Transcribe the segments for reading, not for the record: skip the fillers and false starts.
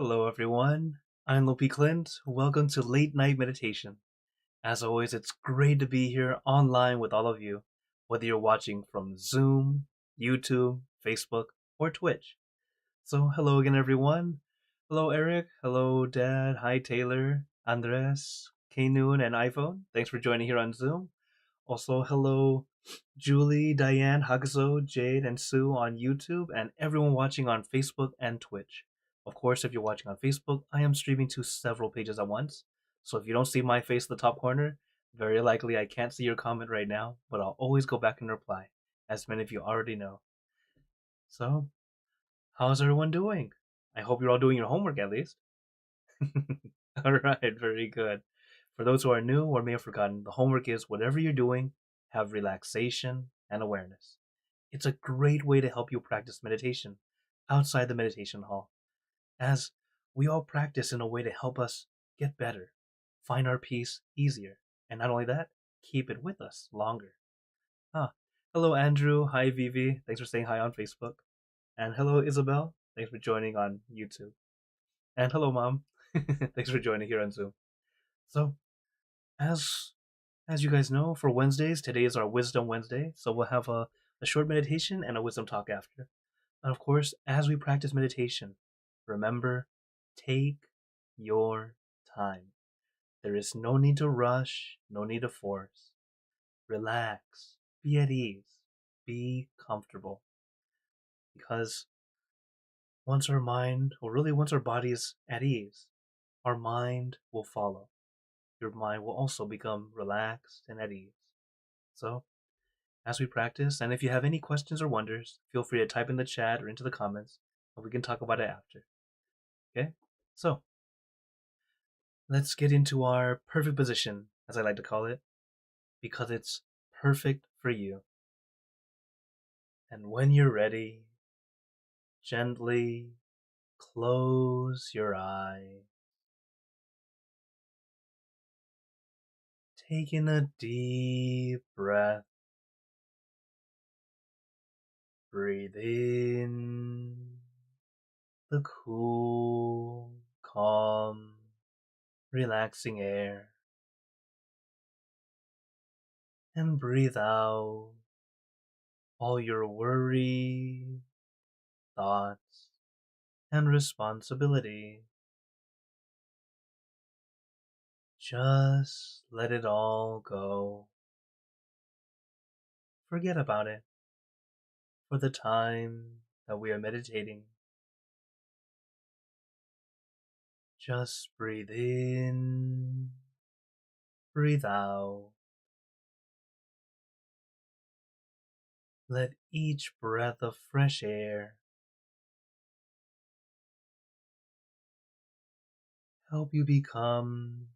Hello, everyone. I'm Lopi Clint. Welcome to Late Night Meditation. As always, it's great to be here online with all of you, whether you're watching from Zoom, YouTube, Facebook, or Twitch. So, hello again, everyone. Hello, Eric. Hello, Dad. Hi, Taylor, Andres, K-Noon, and iPhone. Thanks for joining here on Zoom. Also, hello, Julie, Diane, Hagazo, Jade, and Sue on YouTube, and everyone watching on Facebook and Twitch. Of course, if you're watching on Facebook, I am streaming to several pages at once. So if you don't see my face in the top corner, very likely I can't see your comment right now, but I'll always go back and reply, as many of you already know. So, how's everyone doing? I hope you're all doing your homework at least. Alright, very good. For those who are new or may have forgotten, the homework is whatever you're doing, have relaxation and awareness. It's a great way to help you practice meditation outside the meditation hall, as we all practice in a way to help us get better, find our peace easier, and not only that, keep it with us longer. Ah, hello Andrew, hi Vivi, thanks for saying hi on Facebook, and hello Isabel, thanks for joining on YouTube, and hello Mom, thanks for joining here on Zoom. So, as you guys know, for Wednesdays, today is our Wisdom Wednesday, so we'll have a short meditation and a wisdom talk after. And of course, as we practice meditation, remember, take your time. There is no need to rush, no need to force. Relax, be at ease, be comfortable. Because once our mind, or really once our body is at ease, our mind will follow. Your mind will also become relaxed and at ease. So, as we practice, and if you have any questions or wonders, feel free to type in the chat or into the comments, and we can talk about it after. Okay? So, let's get into our perfect position, as I like to call it, because it's perfect for you. And when you're ready, gently close your eyes. Take in a deep breath. Breathe in the cool, calm, relaxing air. And breathe out all your worry, thoughts, and responsibility. Just let it all go. Forget about it for the time that we are meditating. Just breathe in, breathe out. Let each breath of fresh air help you become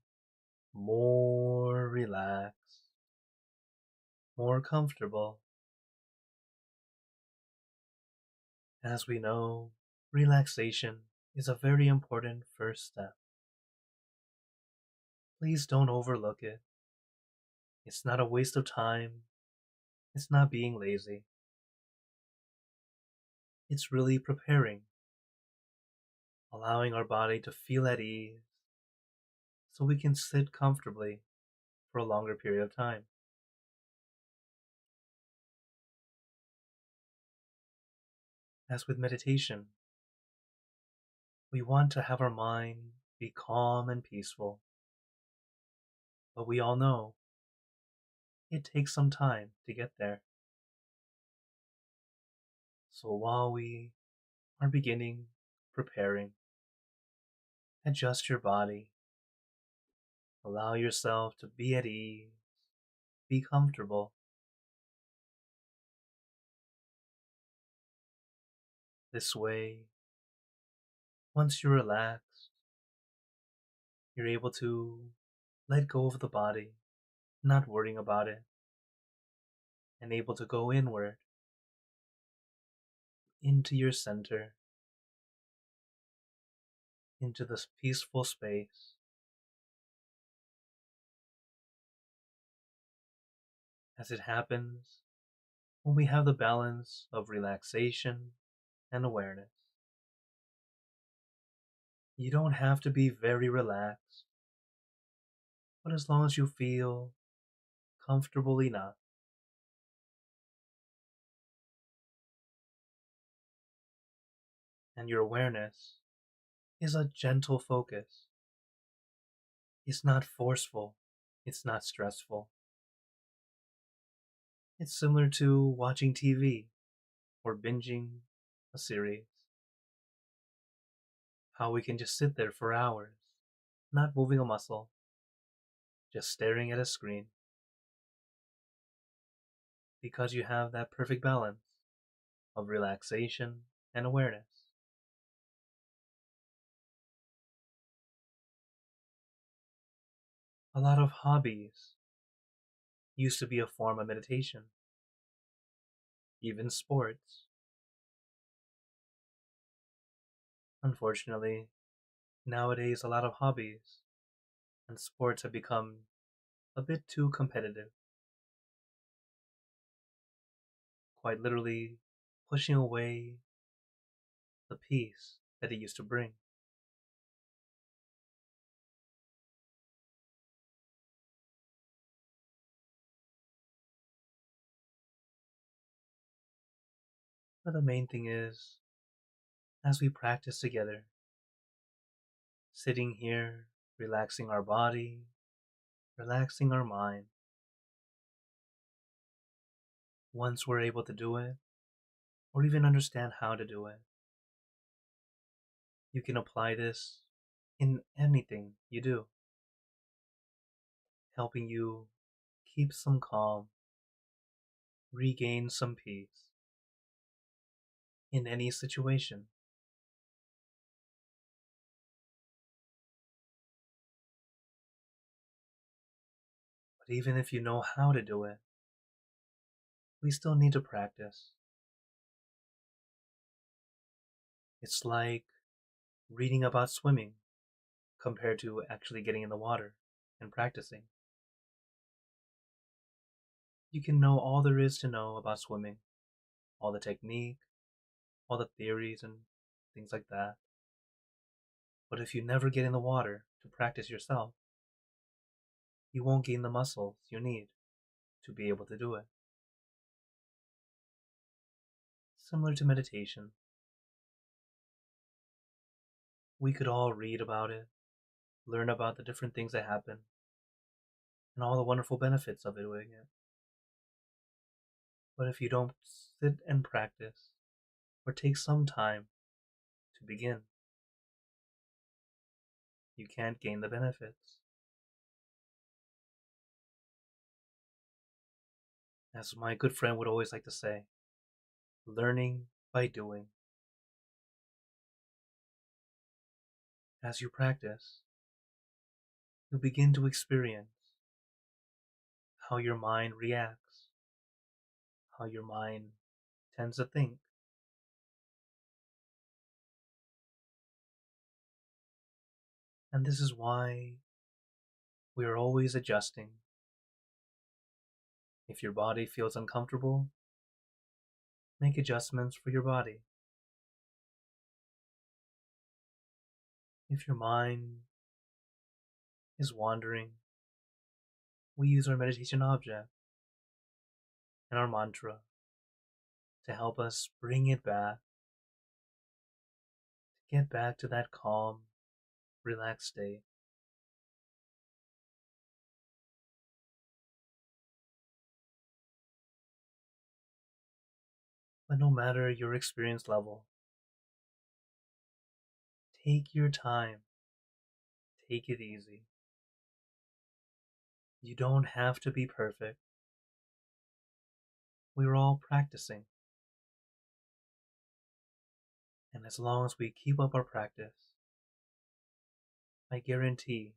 more relaxed, more comfortable. As we know, relaxation is a very important first step. Please don't overlook it. It's not a waste of time. It's not being lazy. It's really preparing, allowing our body to feel at ease so we can sit comfortably for a longer period of time. As with meditation, we want to have our mind be calm and peaceful, but we all know it takes some time to get there. So while we are beginning, preparing, adjust your body, allow yourself to be at ease, be comfortable. This way, once you're relaxed, you're able to let go of the body, not worrying about it, and able to go inward, into your center, into this peaceful space. As it happens, when we have the balance of relaxation and awareness. You don't have to be very relaxed, but as long as you feel comfortable enough, and your awareness is a gentle focus. It's not forceful, it's not stressful. It's similar to watching TV or binging a series. How we can just sit there for hours, not moving a muscle, just staring at a screen, because you have that perfect balance of relaxation and awareness. A lot of hobbies used to be a form of meditation, even sports. Unfortunately, nowadays a lot of hobbies and sports have become a bit too competitive, quite literally pushing away the peace that it used to bring. But the main thing is, as we practice together, sitting here, relaxing our body, relaxing our mind, once we're able to do it, or even understand how to do it, you can apply this in anything you do, helping you keep some calm, regain some peace in any situation. But even if you know how to do it, we still need to practice. It's like reading about swimming compared to actually getting in the water and practicing. You can know all there is to know about swimming, all the technique, all the theories and things like that. But if you never get in the water to practice yourself, you won't gain the muscles you need to be able to do it. Similar to meditation, we could all read about it, learn about the different things that happen, and all the wonderful benefits of doing it. But if you don't sit and practice, or take some time to begin, you can't gain the benefits. As my good friend would always like to say, learning by doing. As you practice, you begin to experience how your mind reacts, how your mind tends to think. And this is why we are always adjusting. If your body feels uncomfortable, make adjustments for your body. If your mind is wandering, we use our meditation object and our mantra to help us bring it back, to get back to that calm, relaxed state. But no matter your experience level, take your time, take it easy. You don't have to be perfect. We're all practicing. And as long as we keep up our practice, I guarantee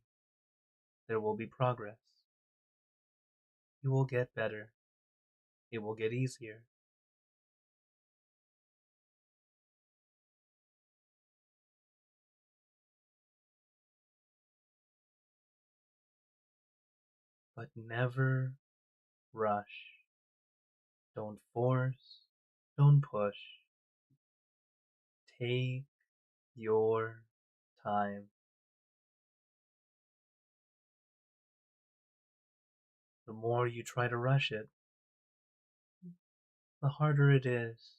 there will be progress. You will get better. It will get easier. But never rush. Don't force. Don't push. Take your time. The more you try to rush it, the harder it is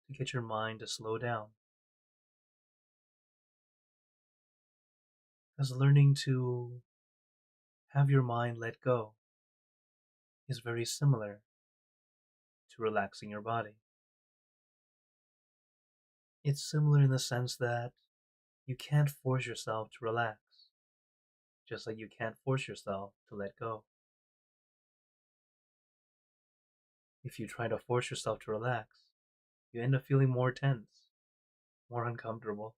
to get your mind to slow down. Because learning to have your mind let go is very similar to relaxing your body. It's similar in the sense that you can't force yourself to relax, just like you can't force yourself to let go. If you try to force yourself to relax, you end up feeling more tense, more uncomfortable.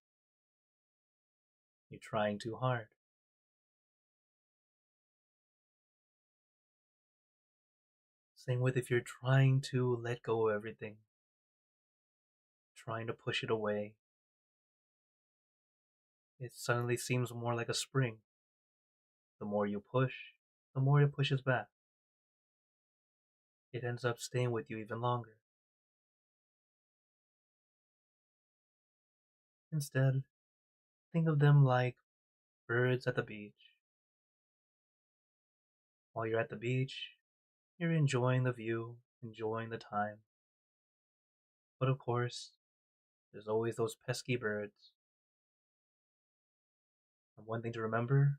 You're trying too hard. Same with if you're trying to let go of everything, trying to push it away, it suddenly seems more like a spring. The more you push, the more it pushes back. It ends up staying with you even longer. Instead, think of them like birds at the beach. While you're at the beach, you're enjoying the view, enjoying the time. But of course, there's always those pesky birds. And one thing to remember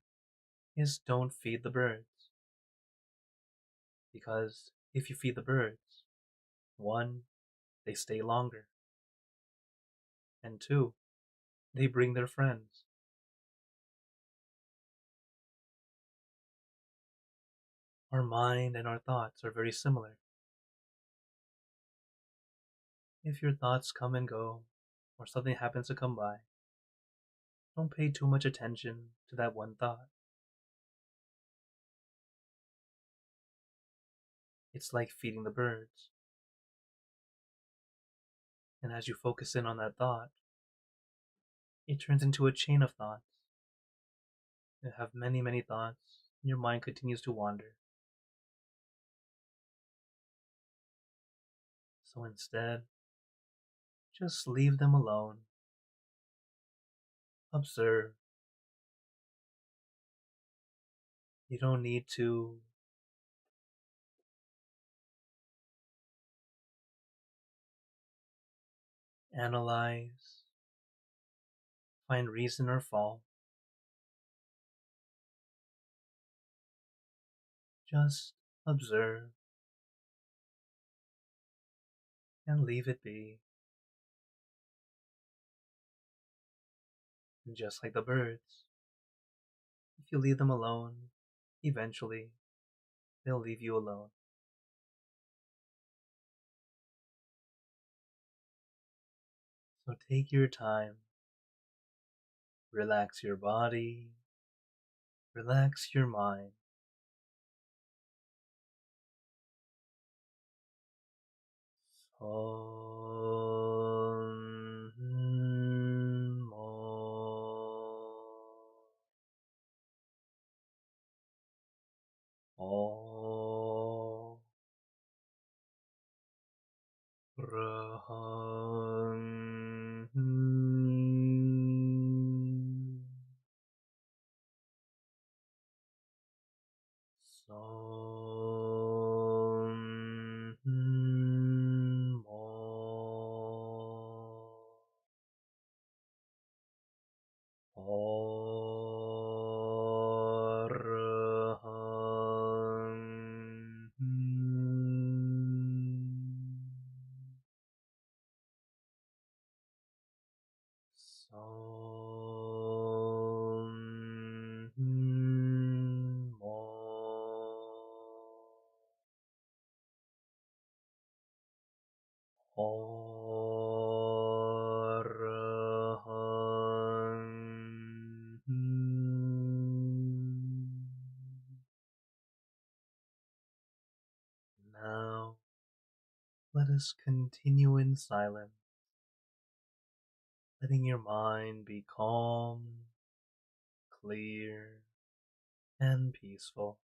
is don't feed the birds. Because if you feed the birds, one, they stay longer. And two, they bring their friends. Our mind and our thoughts are very similar. If your thoughts come and go, or something happens to come by, don't pay too much attention to that one thought. It's like feeding the birds. And as you focus in on that thought, it turns into a chain of thoughts. You have many, many thoughts, and your mind continues to wander. So instead, just leave them alone. Observe. You don't need to analyze, find reason or fault. Just observe and leave it be. And just like the birds, if you leave them alone, eventually they'll leave you alone. So take your time, relax your body, relax your mind. Now, let us continue in silence, letting your mind be calm, clear, and peaceful.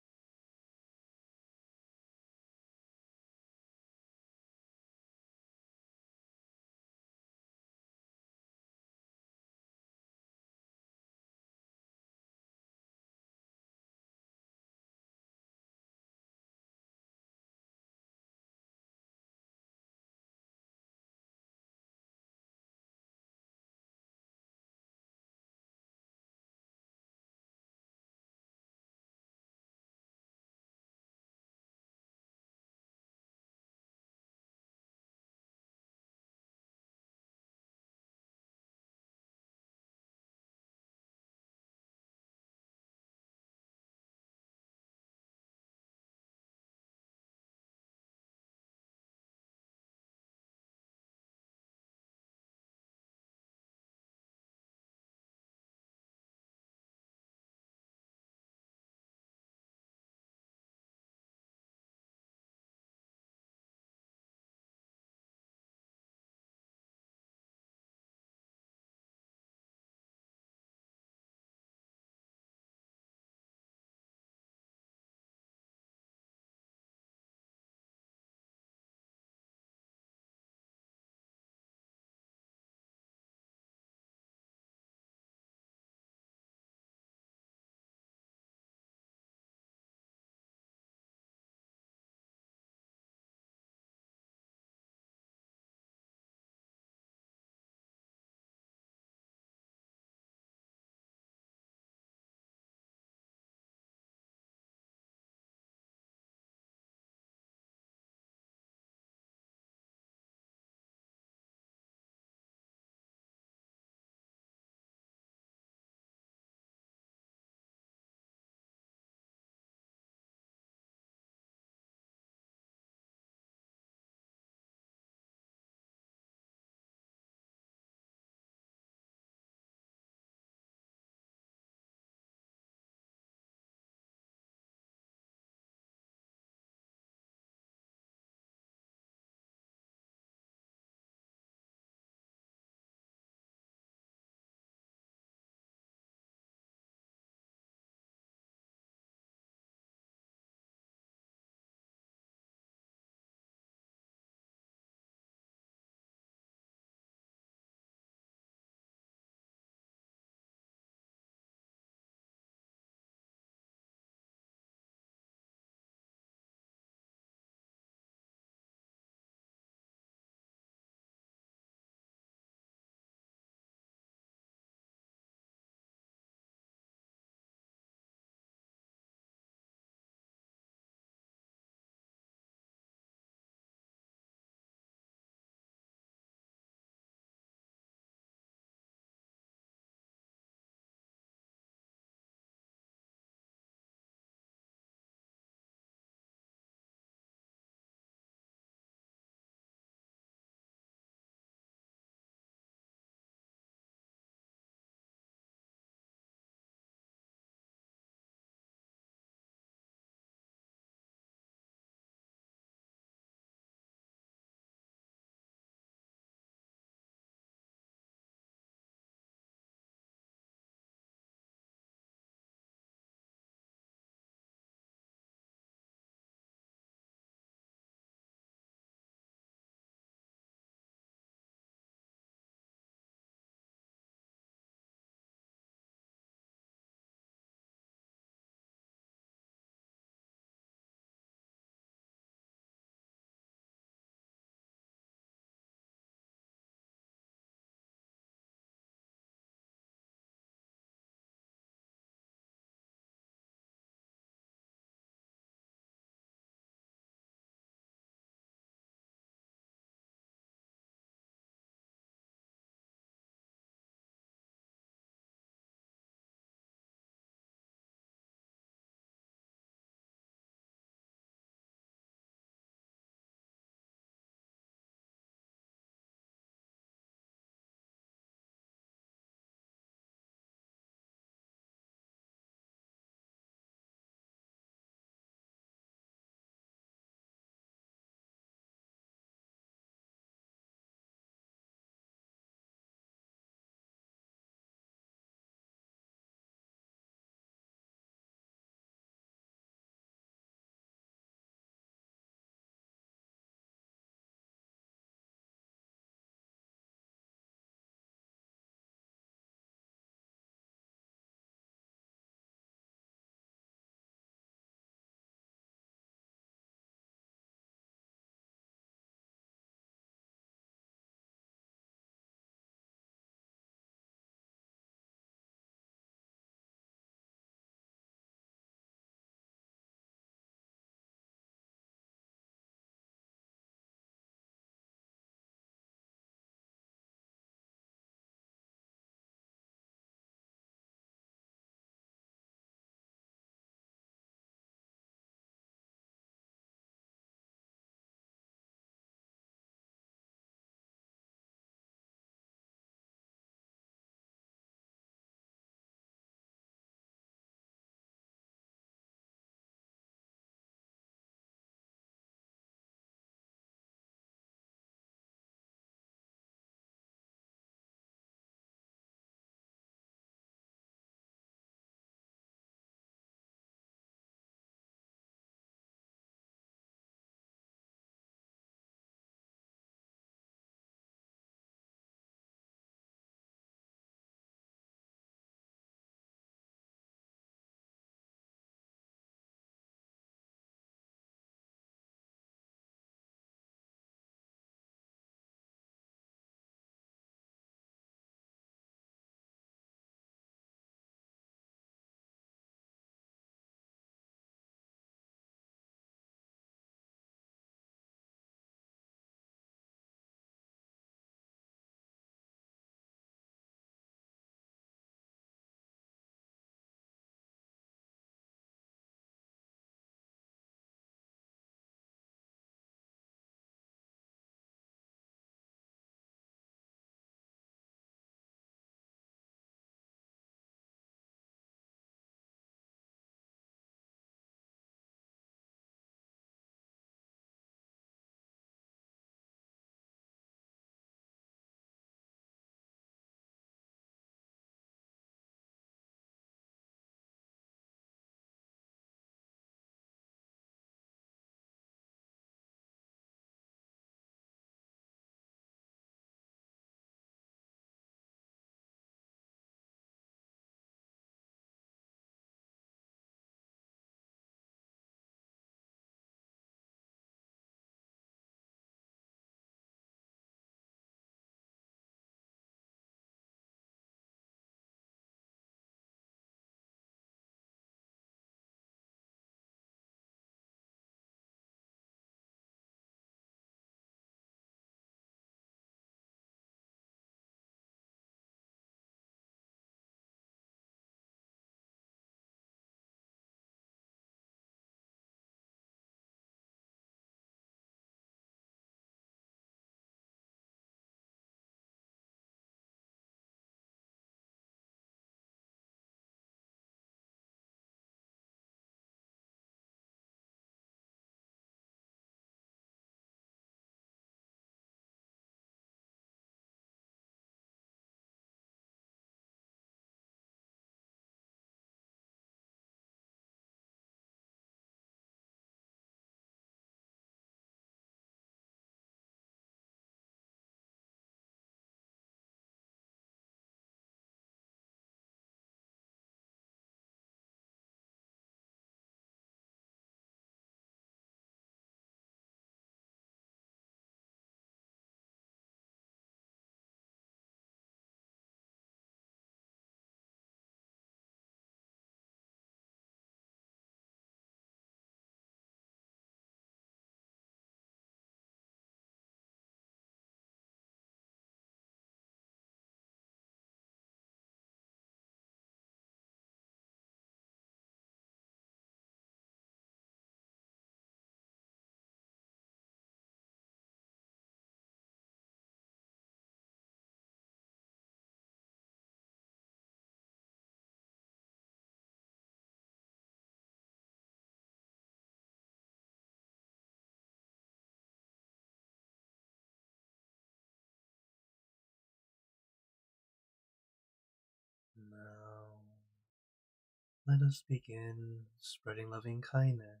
Let us begin spreading loving kindness.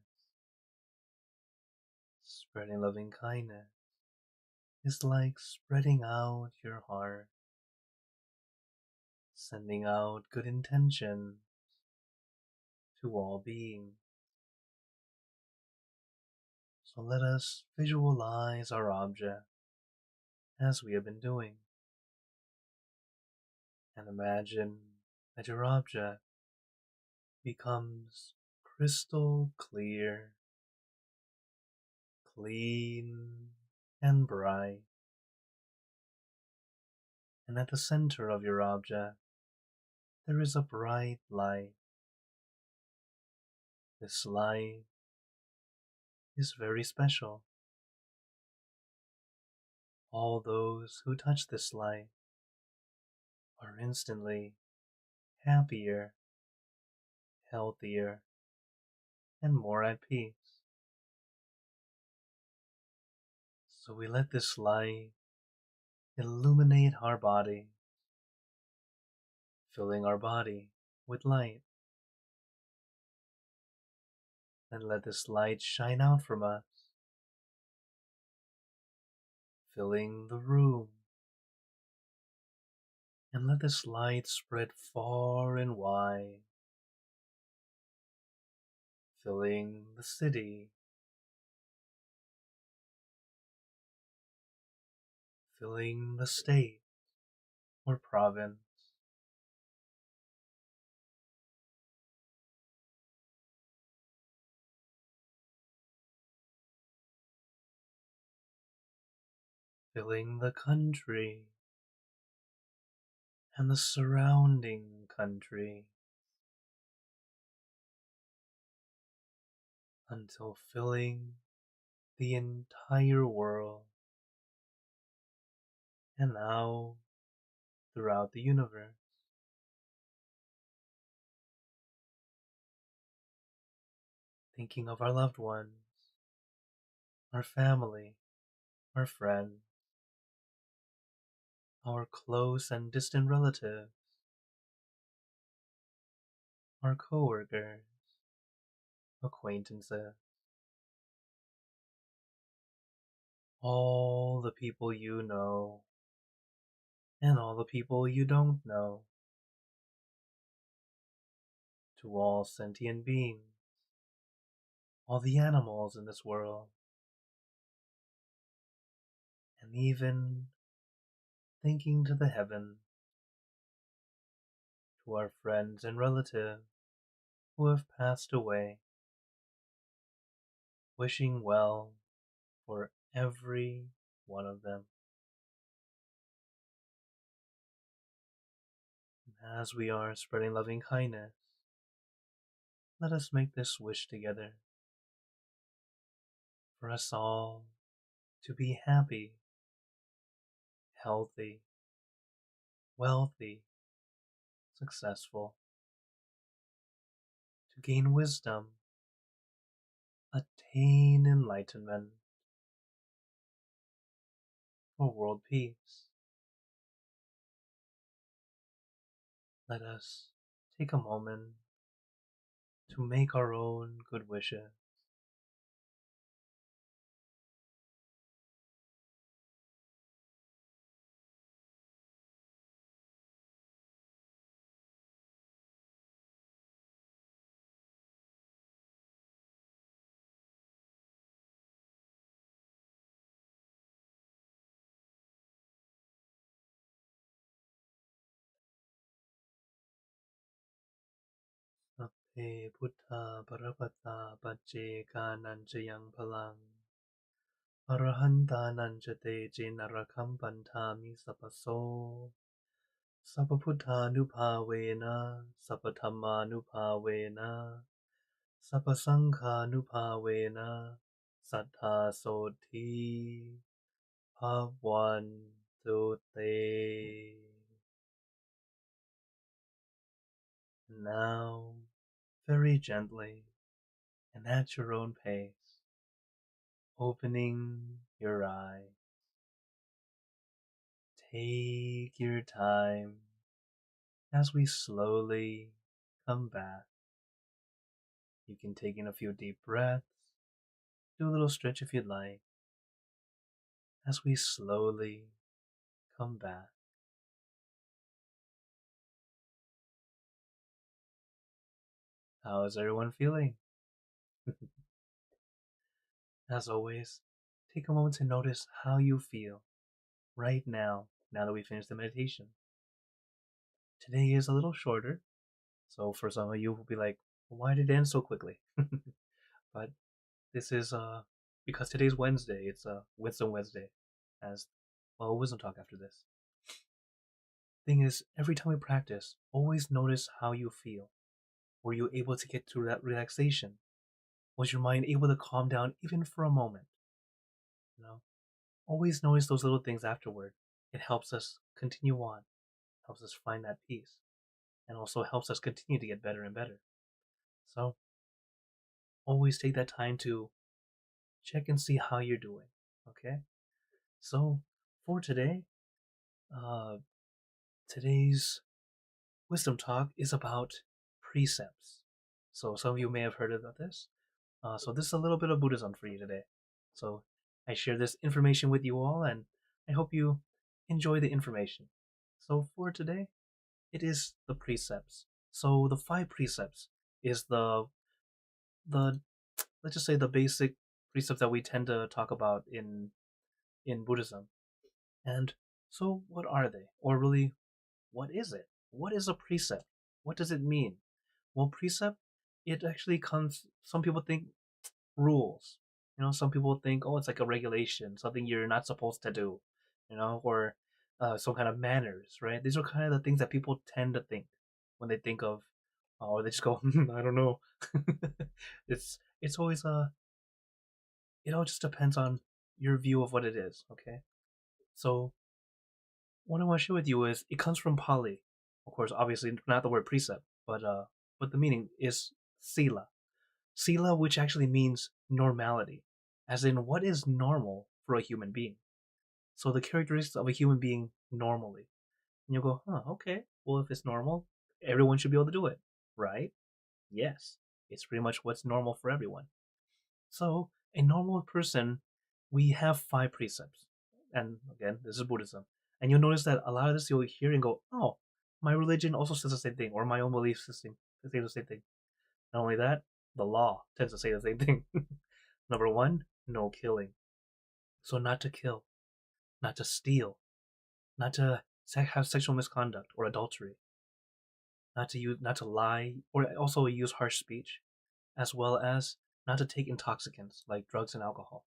Spreading loving kindness is like spreading out your heart, sending out good intentions to all beings. So let us visualize our object as we have been doing, and imagine that your object becomes crystal clear, clean, and bright. And at the center of your object, there is a bright light. This light is very special. All those who touch this light are instantly happier, healthier, and more at peace. So we let this light illuminate our body, filling our body with light. And let this light shine out from us, filling the room. And let this light spread far and wide, filling the city, filling the state or province, filling the country and the surrounding country, until filling the entire world, and now throughout the universe. Thinking of our loved ones, our family, our friends, our close and distant relatives, our coworkers, acquaintances, all the people you know, and all the people you don't know, to all sentient beings, all the animals in this world, and even thinking to the heaven, to our friends and relatives who have passed away, wishing well for every one of them. As we are spreading loving kindness, let us make this wish together for us all to be happy, healthy, wealthy, successful, to gain wisdom, attain enlightenment, for world peace. Let us take a moment to make our own good wishes. Sappe Buddha Parapata Paccheka Nanchayang Palang Arahanta Nanchate Jinarakam Pantami Sapaso Sapaputanupavena Sapatamanupavena Sapasankhanupavena Sattha Soti Bhavantu Te. Now, very gently and at your own pace, opening your eyes. Take your time as we slowly come back. You can take in a few deep breaths, do a little stretch if you'd like, as we slowly come back. How is everyone feeling? As always, take a moment to notice how you feel right now that we finished the meditation. Today is a little shorter, so for some of you will be like, why did it end so quickly? But this is because today's Wednesday, it's Wisdom Wednesday, as well, wisdom talk after this. Thing is, every time we practice, always notice how you feel. Were you able to get through that relaxation? Was your mind able to calm down even for a moment? You know, always notice those little things afterward. It helps us continue on, helps us find that peace, and also helps us continue to get better and better. So, always take that time to check and see how you're doing. Okay? So, for today, uh, today's wisdom talk is about precepts. So, some of you may have heard about this. So, this is a little bit of Buddhism for you today. So, I share this information with you all, and I hope you enjoy the information. So, for today, it is the precepts. So, the five precepts is the let's just say the basic precepts that we tend to talk about in Buddhism. And so, what are they? Or really, what is it? What is a precept? What does it mean? Well, precept, it actually comes, some people think rules. Some people think, oh, it's like a regulation, something you're not supposed to do, or some kind of manners, right? These are kind of the things that people tend to think when they think of, or they just go, I don't know. It's always it all just depends on your view of what it is, okay? So what I want to share with you is it comes from Pali. Of course, obviously not the word precept, but the meaning is sila. Sila, which actually means normality, as in what is normal for a human being. So the characteristics of a human being normally. And you'll go, huh, okay. Well, if it's normal, everyone should be able to do it, right? Yes. It's pretty much what's normal for everyone. So, a normal person, we have five precepts. And again, this is Buddhism. And you'll notice that a lot of this you'll hear and go, oh, my religion also says the same thing, or my own belief system says the same thing. Not only that, the law tends to say the same thing. Number one, no killing. So, not to kill, not to steal, not to have sexual misconduct or adultery, not to lie, or also use harsh speech, as well as not to take intoxicants like drugs and alcohol.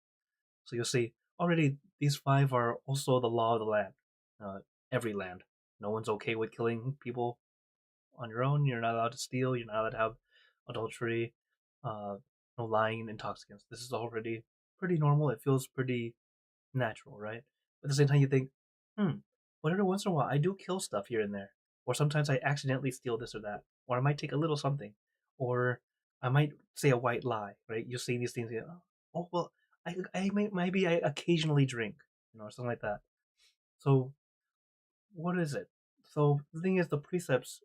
So you'll see already these five are also the law of the land. Uh, every land. No one's okay with killing people on your own. You're not allowed to steal. You're not allowed to have adultery. No lying, intoxicants. This is already pretty normal. It feels pretty natural, right? But at the same time, you think, but every once in a while, I do kill stuff here and there. Or sometimes I accidentally steal this or that. Or I might take a little something. Or I might say a white lie, right? You say these things, you go, oh, well, maybe I occasionally drink, or something like that. So, what is it? So, the thing is, the precepts,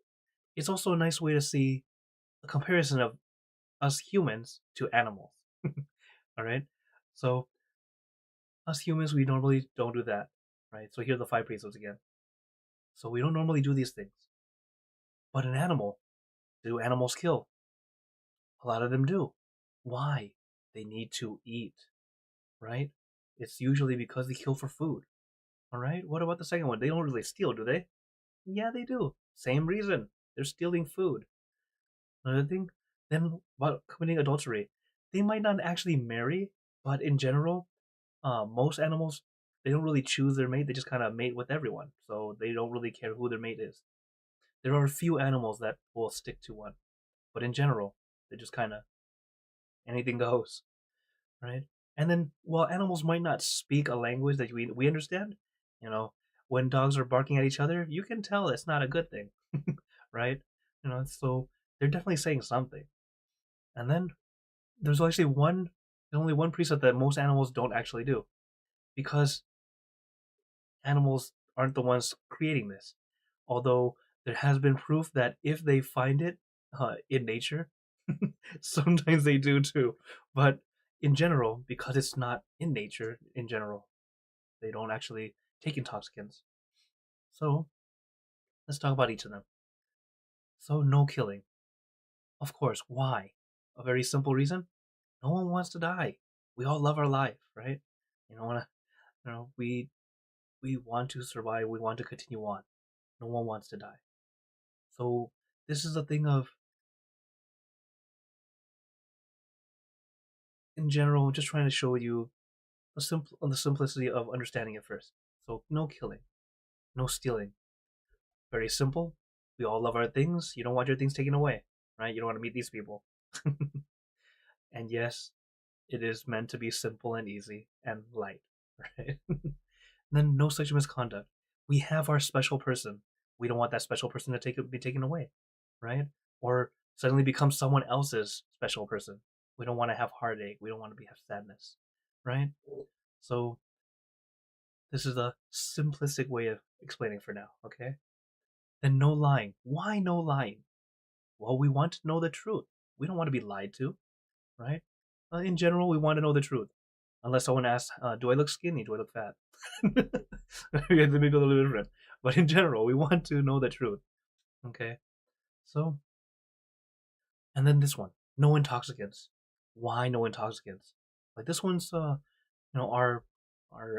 it's also a nice way to see a comparison of us humans to animals. All right? So, us humans, we normally don't do that, right? So here are the five precepts again. So we don't normally do these things. But an animal, do animals kill? A lot of them do. Why? They need to eat, right? It's usually because they kill for food. All right? What about the second one? They don't really steal, do they? Yeah, they do. Same reason. They're stealing food. Another thing, then about committing adultery. They might not actually marry, but in general, most animals, they don't really choose their mate. They just kind of mate with everyone. So they don't really care who their mate is. There are a few animals that will stick to one, but in general, they just kind of anything goes, right? And then, while animals might not speak a language that we understand, you know, when dogs are barking at each other, you can tell it's not a good thing, right? So they're definitely saying something. And then there's actually there's only one precept that most animals don't actually do, because animals aren't the ones creating this. Although there has been proof that if they find it in nature, Sometimes they do too. But in general, because it's not in nature, in general, they don't actually take intoxicants. So let's talk about each of them. So no killing. Of course, why? A very simple reason. No one wants to die. We all love our life, right? You know, wanna, we want to survive. We want to continue on. No one wants to die. So this is a thing of, in general, just trying to show you the simplicity of understanding it first. So no killing, no stealing. Very simple. We all love our things. You don't want your things taken away, right? You don't want to meet these people. And yes, it is meant to be simple and easy and light, right? Then no such misconduct. We have our special person. We don't want that special person to be taken away, right? Or suddenly become someone else's special person. We don't want to have heartache. We don't want to have sadness, right? So this is a simplistic way of explaining for now, okay? Then no lying. Why no lying? Well, we want to know the truth. We don't want to be lied to, right? In general, we want to know the truth. Unless someone asks, do I look skinny? Do I look fat? Maybe a little different. But in general, we want to know the truth. Okay? So, and then this one, no intoxicants. Why no intoxicants? Like this one's, our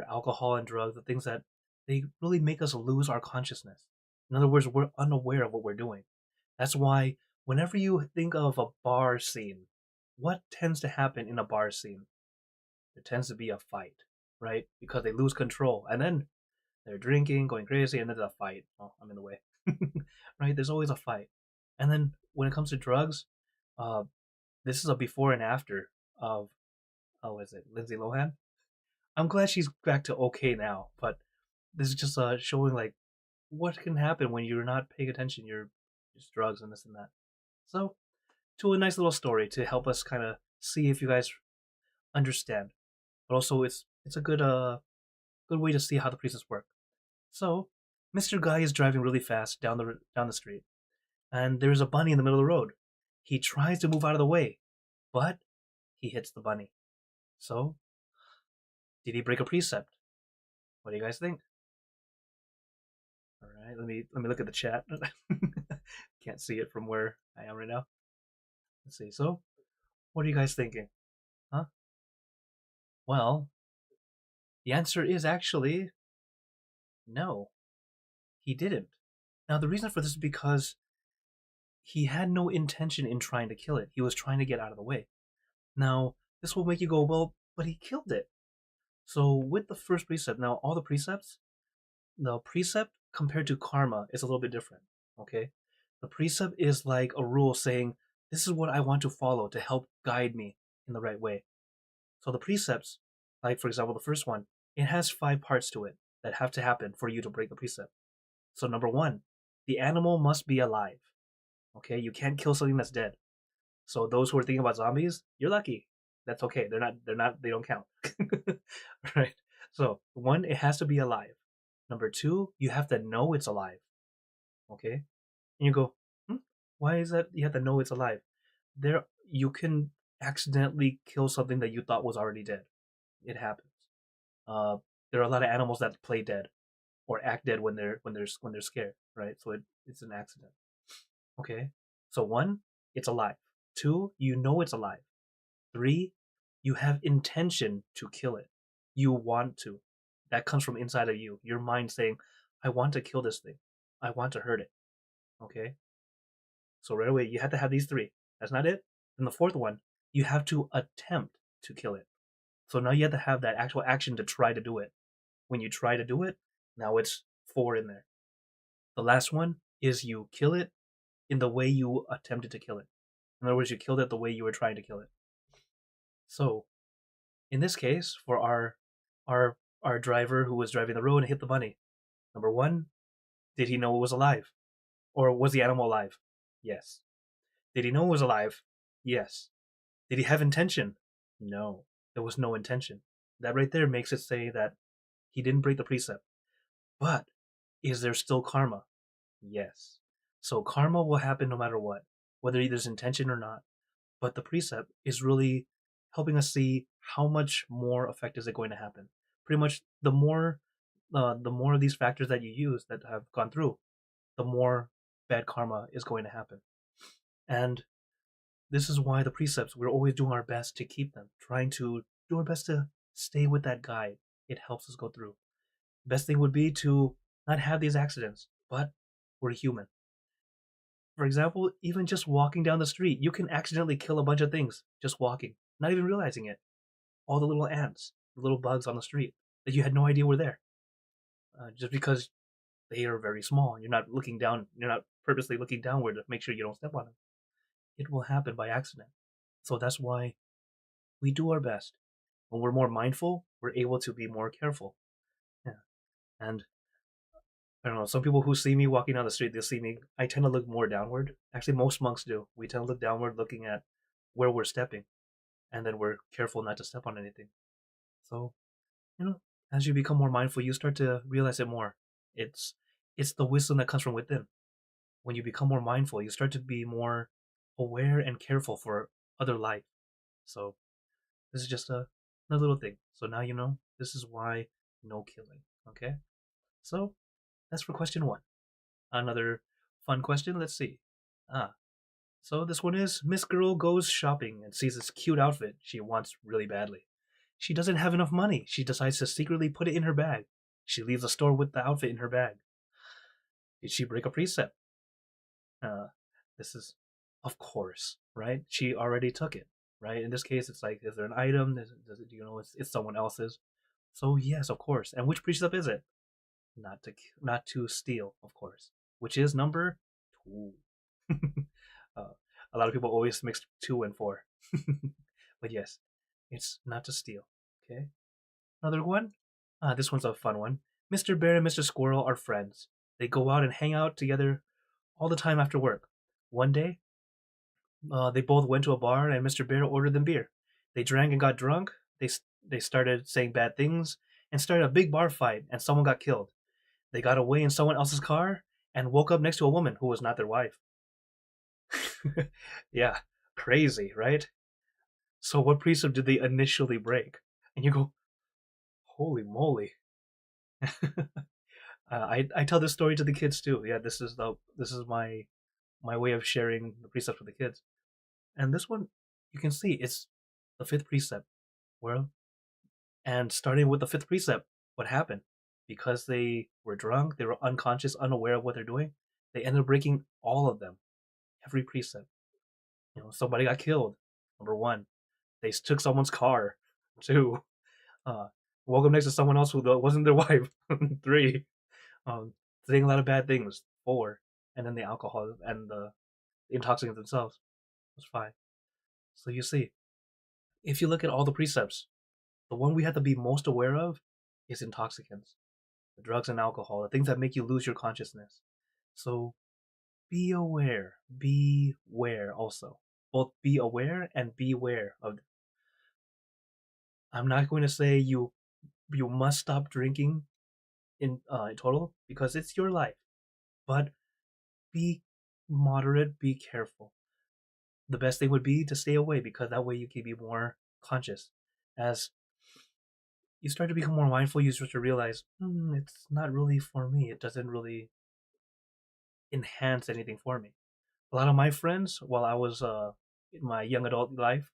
alcohol and drugs, the things that they really make us lose our consciousness. In other words, we're unaware of what we're doing. That's why whenever you think of a bar scene, what tends to happen in a bar scene? There tends to be a fight, right? Because they lose control. And then they're drinking, going crazy, and then there's a fight. Oh, I'm in the way. Right? There's always a fight. And then when it comes to drugs, uh, this is a before and after of, how is it, Lindsay Lohan? I'm glad she's back to okay now, but this is just showing like what can happen when you're not paying attention. You're just drugs and this and that. So, to a nice little story to help us kind of see if you guys understand, but also it's a good way to see how the precepts work. So, Mr. Guy is driving really fast down the street, and there's a bunny in the middle of the road. He tries to move out of the way, but he hits the bunny. So, did he break a precept? What do you guys think? All right, let me look at the chat. Can't see it from where I am right now. Let's see. So, what are you guys thinking? Huh? Well, the answer is actually no. He didn't. Now, the reason for this is because he had no intention in trying to kill it. He was trying to get out of the way. Now, this will make you go, well, but he killed it. So, with the first precept, now all the precept compared to karma is a little bit different. Okay? The precept is like a rule saying, this is what I want to follow to help guide me in the right way. So, the precepts, like for example, the first one, it has 5 parts to it that have to happen for you to break the precept. So, number one, the animal must be alive. Okay? You can't kill something that's dead. So those who are thinking about zombies, you're lucky. That's okay. They don't count. Right? So, one, it has to be alive. Number two, you have to know it's alive. Okay? And you go, why is that you have to know it's alive? There, you can accidentally kill something that you thought was already dead. It happens. Uh, there are a lot of animals that play dead or act dead when they're scared, right? So it's an accident. Okay? So one, it's alive. Two, you know it's alive. Three, you have intention to kill it. You want to. That comes from inside of you. Your mind saying, I want to kill this thing. I want to hurt it. Okay? So right away, you have to have these three. That's not it. Then the fourth one, you have to attempt to kill it. So now you have to have that actual action to try to do it. When you try to do it, now it's 4 in there. The last one is you kill it in the way you attempted to kill it. In other words, you killed it the way you were trying to kill it. So, in this case, for our driver who was driving the road and hit the bunny, number one, did he know it was alive? Or was the animal alive? Yes. Did he know it was alive? Yes. Did he have intention? No. There was no intention. That right there makes it say that he didn't break the precept. But is there still karma? Yes. So karma will happen no matter what, whether there's intention or not. but the precept is really helping us see how much more effect is it going to happen. Pretty much, the more of these factors that you use that have gone through, the more bad karma is going to happen. And this is why the precepts, we're always doing our best to keep them, trying to do our best to stay with that guide. It helps us go through. Best thing would be to not have these accidents, but we're human. For example, even just walking down the street, you can accidentally kill a bunch of things just walking, not even realizing it. All the little ants, the little bugs on the street that you had no idea were there, just because they are very small. You're not looking down. You're not purposely looking downward to make sure you don't step on them. It will happen by accident. So that's why we do our best. When we're more mindful, we're able to be more careful. Yeah. And I don't know, some people who see me walking down the street, they'll see me. I tend to look more downward. Actually, most monks do. We tend to look downward, looking at where we're stepping, and then we're careful not to step on anything. So, you know, as you become more mindful, you start to realize it more. It's it's the wisdom that comes from within. When you become more mindful, you start to be more aware and careful for other life. So this is just another little thing. So now you know this is why no killing. Okay. So that's for question one. Another fun question. Let's see. Ah, so this one is Miss Girl goes shopping and sees this cute outfit she wants really badly. She doesn't have enough money. She decides to secretly put it in her bag. She leaves the store with the outfit in her bag. Did she break a precept? Uh, this is, of course, right? She already took it, right? In this case, it's like, is there an item? Does it, it's someone else's? So yes, of course. And which precept is it? Not to steal, of course. Which is number 2. uh, a lot of people always mix 2 and 4, but yes, it's not to steal. Okay, another one. This one's a fun one. Mr. Bear and Mr. Squirrel are friends. They go out and hang out together all the time after work. One day, they both went to a bar, and Mr. Bear ordered them beer. They drank and got drunk. They started saying bad things and started a big bar fight, and someone got killed. They got away in someone else's car and woke up next to a woman who was not their wife. Yeah, crazy, right? So what precept did they initially break? And you go, holy moly! I tell this story to the kids too. Yeah, this is my way of sharing the precepts with the kids. And this one, you can see it's the fifth precept. Well, and starting with the fifth precept, what happened? Because they were drunk, they were unconscious, unaware of what they're doing. They ended up breaking all of them, every precept. Somebody got killed. Number one, they took someone's car. Two, uh, woke up next to someone else who wasn't their wife. Three, saying a lot of bad things. Four, and then the alcohol and the intoxicants themselves was five. So you see, if you look at all the precepts, the one we have to be most aware of is intoxicants, the drugs and alcohol, the things that make you lose your consciousness. So be aware. Beware also. Both be aware and beware of. I'm not going to say you must stop drinking in total because it's your life, but be moderate, be careful. The best thing would be to stay away because that way you can be more conscious. As you start to become more mindful, you start to realize it's not really for me. It doesn't really enhance anything for me. A lot of my friends, while I was in my young adult life,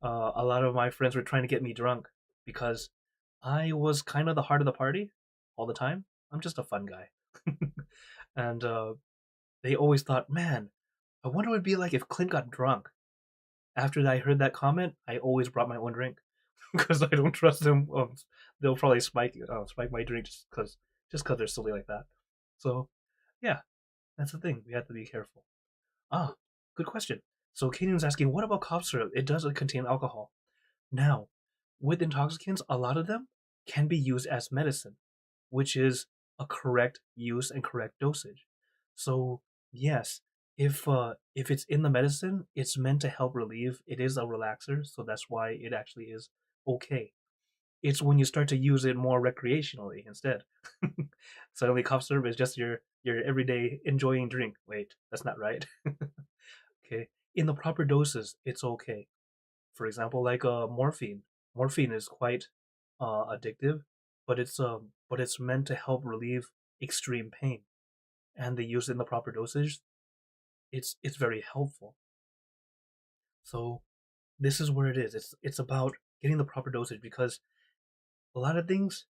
a lot of my friends were trying to get me drunk because I was kind of the heart of the party all the time. I'm just a fun guy. And they always thought, man, I wonder what it'd be like if Clint got drunk. After I heard that comment, I always brought my own drink because I don't trust them. They'll probably spike my drink just because they're silly like that. So, yeah, that's the thing. We have to be careful. Ah, good question. So Kenan's asking, what about cough syrup? It does contain alcohol. Now, with intoxicants, a lot of them can be used as medicine, which is a correct use and correct dosage. So yes, if it's in the medicine, it's meant to help relieve. It is a relaxer, so that's why it actually is okay. It's when you start to use it more recreationally instead. Suddenly, cough syrup is just your everyday enjoying drink. Wait, that's not right. Okay, in the proper doses, it's okay. For example, like morphine. Morphine is quite addictive, but it's meant to help relieve extreme pain, and the use in the proper dosage, it's very helpful. So this is where it is. It's about getting the proper dosage, because a lot of things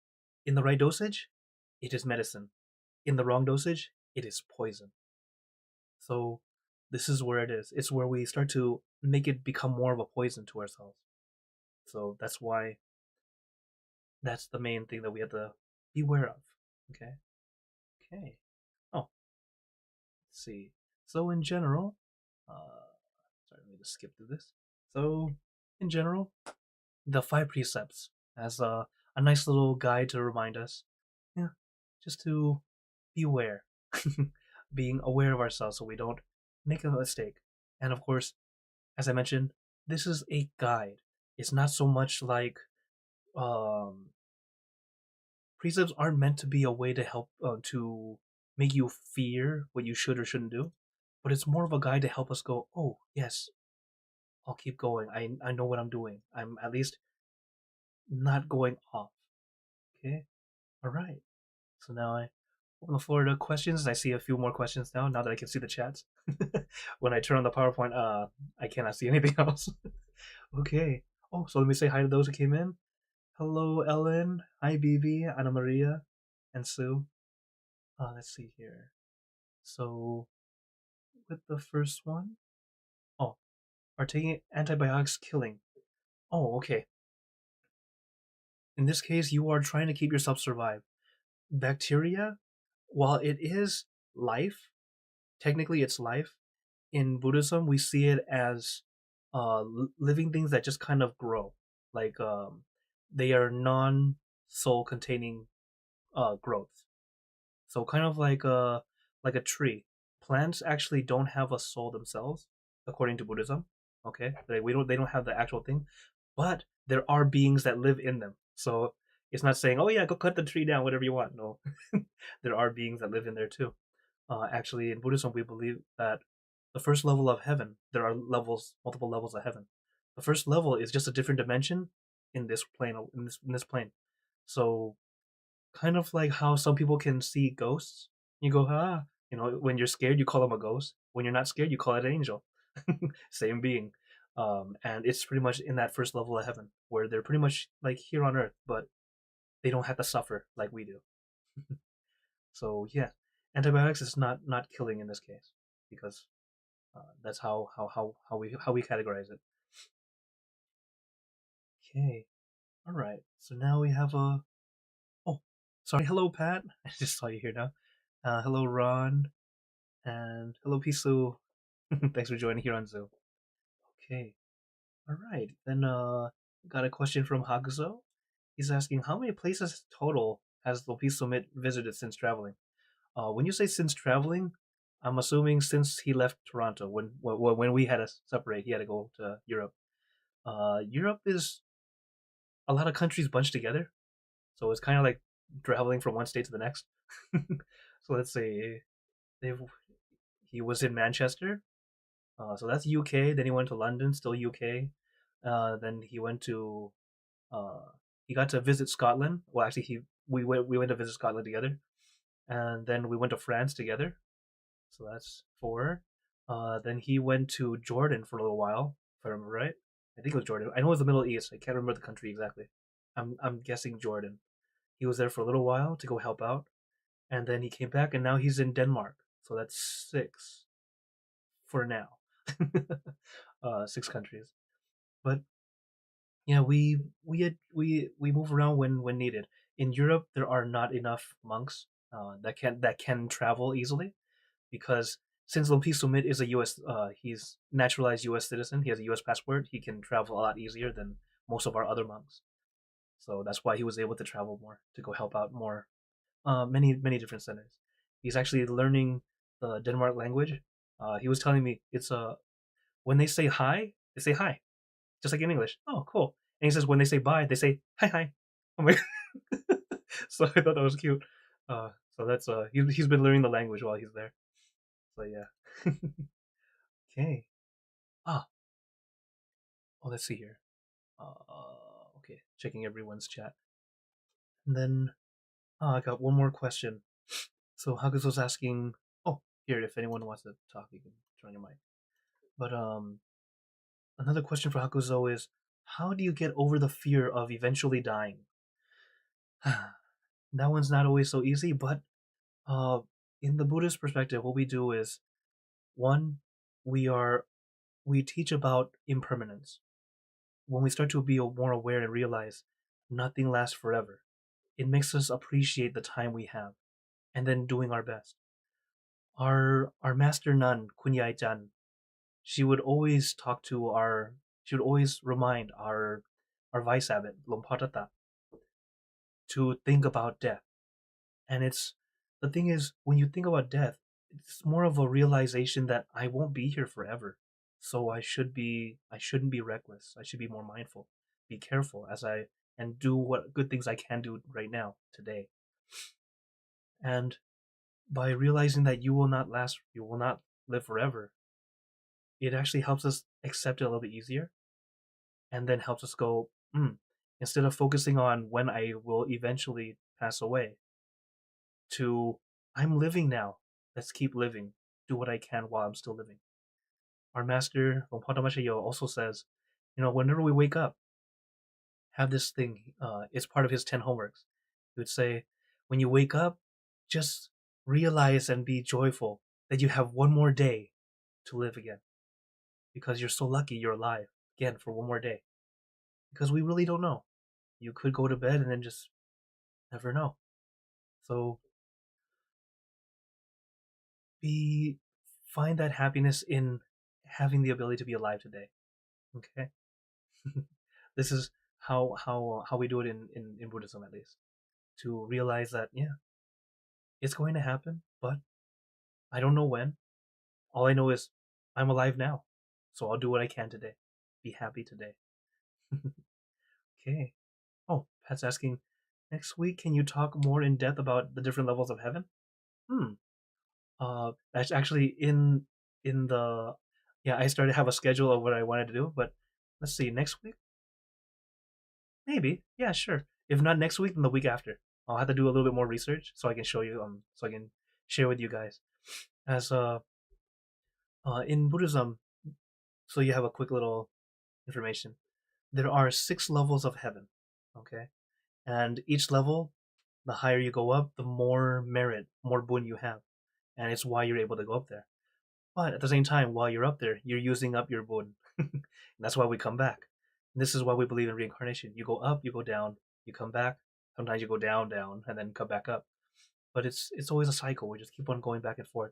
in the right dosage, it is medicine. In the wrong dosage, it is poison. So this is where it is. It's where we start to make it become more of a poison to ourselves. So that's why that's the main thing that we have to be aware of. Okay. Okay. Oh, let's see. So in general, sorry, let me just skip through this. So in general, the five precepts as a nice little guide to remind us, yeah, just to be aware, being aware of ourselves so we don't make a mistake. And of course, as I mentioned, this is a guide. It's not so much like um, precepts aren't meant to be a way to help to make you fear what you should or shouldn't do, but it's more of a guide to help us go, oh yes, I'll keep going. I know what I'm doing. I'm at least not going off. Okay, all right. So now I open the floor to questions. I see a few more questions now. Now that I can see the chats. When I turn on the PowerPoint, I cannot see anything else. Okay. Oh, so let me say hi to those who came in. Hello, Ellen. Hi, BB, Anna Maria, and Sue. Let's see here. So, with the first one, oh, are taking antibiotics killing? Oh, okay. In this case, you are trying to keep yourself survive. Bacteria, while it is life, technically it's life. In Buddhism, we see it as living things that just kind of grow. Like they are non-soul containing growth. So kind of like a tree. Plants actually don't have a soul themselves, according to Buddhism. Okay, they don't have the actual thing, but there are beings that live in them. So it's not saying, oh yeah, go cut the tree down, whatever you want. No, there are beings that live in there too. Actually, in Buddhism, we believe that the first level of heaven, there are levels, multiple levels of heaven. The first level is just a different dimension in this plane, in this plane. So kind of like how some people can see ghosts. You go, ah, you know, when you're scared, you call them a ghost. When you're not scared, you call it an angel. Same being. And it's pretty much in that first level of heaven where they're pretty much like here on earth, but they don't have to suffer like we do. So yeah, antibiotics is not killing in this case because that's how we categorize it. Okay, all right. So now we have a. Oh, sorry. Hello, Pat. I just saw you here now. Hello, Ron, and hello, Pisu. Thanks for joining here on Zoom. Okay, all right. Then got a question from Hakuzo. He's asking how many places total has Lopi Summit visited since traveling. When you say since traveling, I'm assuming since he left Toronto. When we had to separate, he had to go to Europe. Europe is a lot of countries bunched together, so it's kind of like traveling from one state to the next. So let's say they've, he was in Manchester, so that's UK. Then he went to London, still UK. Then he went to uh, he got to visit Scotland. Well, actually, he we went to visit Scotland together, and then we went to France together. So that's four. Then he went to Jordan for a little while, if I remember right. I think it was Jordan. I know it was the Middle East. I can't remember the country exactly. I'm guessing Jordan. He was there for a little while to go help out, and then he came back, and now he's in Denmark. So that's six for now. Six countries. But yeah, we move around when needed. In Europe, there are not enough monks that can travel easily because since Lumpy Sumit is a U.S. He's naturalized U.S. citizen. He has a U.S. passport. He can travel a lot easier than most of our other monks. So that's why he was able to travel more to go help out more. Many different centers. He's actually learning the Denmark language. He was telling me it's when they say hi, they say hi, just like in English. Oh, cool. And he says when they say bye, they say hi hi. I'm like, so I thought that was cute. So that's he's been learning the language while he's there. So yeah. Okay. Ah, oh, let's see here. Okay, checking everyone's chat. And then, I got one more question. So Hakus was asking, oh, here, if anyone wants to talk, you can join your mic. But another question for Hakuzo is, how do you get over the fear of eventually dying? That one's not always so easy, but uh, in the Buddhist perspective, what we do is, one, we are we teach about impermanence. When we start to be more aware and realize nothing lasts forever, it makes us appreciate the time we have, and then doing our best. Our master nun, Kunyai Chan, she would always talk to our she would always remind our vice abbot, Lompatata, to think about death. And it's the thing is, when you think about death, it's more of a realization that I won't be here forever. So I shouldn't be reckless. I should be more mindful, be careful as I and do what good things I can do right now, today. And by realizing that you will not live forever, it actually helps us accept it a little bit easier, and then helps us go, instead of focusing on when I will eventually pass away, to I'm living now. Let's keep living. Do what I can while I'm still living. Our master, Lompatamashayo, also says, whenever we wake up, have this thing. It's part of his 10 homeworks. He would say, when you wake up, just realize and be joyful that you have one more day to live again. Because you're so lucky you're alive again for one more day. Because we really don't know. You could go to bed and then just never know. So be find that happiness in having the ability to be alive today. Okay? This is how we do it in Buddhism, at least. To realize that, yeah, it's going to happen, but I don't know when. All I know is I'm alive now. So I'll do what I can today. Be happy today. Okay. Oh, Pat's asking, next week can you talk more in depth about the different levels of heaven? Hmm. That's actually in the yeah, I started to have a schedule of what I wanted to do, but let's see, next week? Maybe. Yeah, sure. If not next week, then the week after. I'll have to do a little bit more research so I can show you so I can share with you guys. As in Buddhism, so you have a quick little information. There are 6 levels of heaven. Okay? And each level, the higher you go up, the more merit, more boon you have. And it's why you're able to go up there. But at the same time, while you're up there, you're using up your boon. And that's why we come back. And this is why we believe in reincarnation. You go up, you go down, you come back. Sometimes you go down, down, and then come back up. But it's always a cycle. We just keep on going back and forth.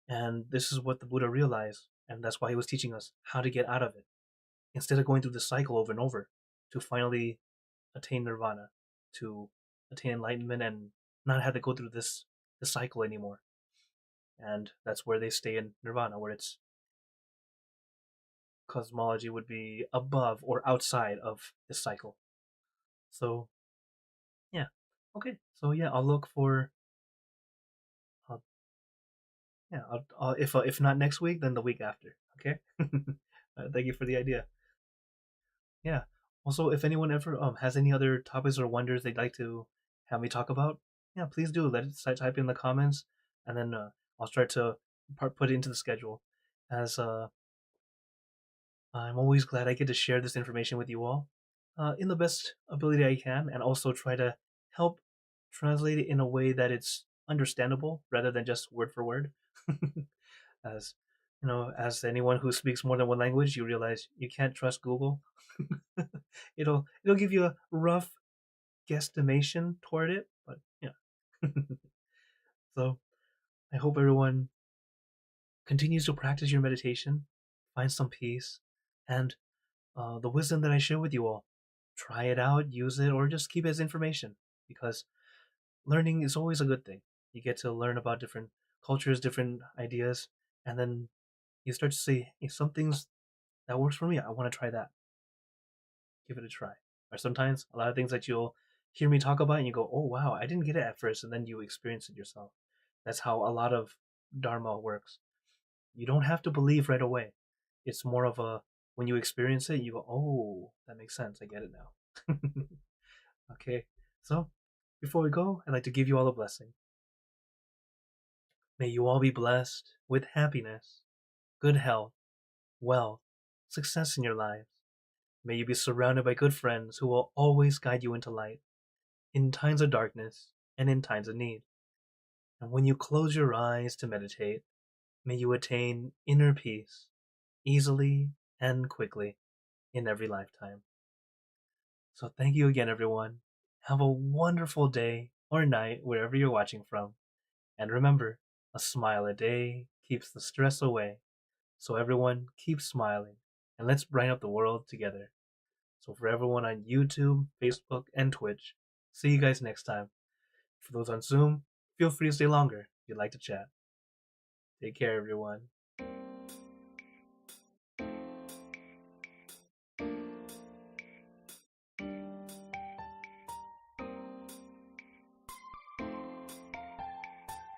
And this is what the Buddha realized, and that's why he was teaching us how to get out of it. Instead of going through this cycle over and over, to finally attain nirvana, to attain enlightenment and not have to go through this cycle anymore. And that's where they stay in nirvana, where it's cosmology would be above or outside of this cycle. So yeah, okay. So yeah, I'll look for uh, yeah. If not next week, then the week after. Okay. Thank you for the idea. Yeah. Also, if anyone ever has any other topics or wonders they'd like to have me talk about, yeah, please do let it type in the comments, and then I'll start to put it into the schedule. As I'm always glad I get to share this information with you all, in the best ability I can, and also try to help translate it in a way that it's understandable rather than just word for word. As as anyone who speaks more than one language, you realize you can't trust Google. It'll give you a rough guesstimation toward it, but yeah. So I hope everyone continues to practice your meditation, find some peace, and the wisdom that I share with you all. Try it out, use it, or just keep it as information, because learning is always a good thing. You get to learn about different cultures, different ideas, and then you start to see, hey, some things that works for me. I want to try that. Give it a try. Or sometimes a lot of things that you'll hear me talk about and you go, oh wow, I didn't get it at first, and then you experience it yourself. That's how a lot of Dharma works. You don't have to believe right away. It's more of a, when you experience it, you go, oh, that makes sense. I get it now. Okay, so before we go, I'd like to give you all a blessing. May you all be blessed with happiness, good health, wealth, success in your lives. May you be surrounded by good friends who will always guide you into light in times of darkness and in times of need. And when you close your eyes to meditate, may you attain inner peace easily and quickly in every lifetime. So thank you again, everyone. Have a wonderful day or night wherever you're watching from. And remember, a smile a day keeps the stress away. So everyone, keep smiling and let's brighten up the world together. So for everyone on YouTube, Facebook, and Twitch, see you guys next time. For those on Zoom, feel free to stay longer if you'd like to chat. Take care, everyone.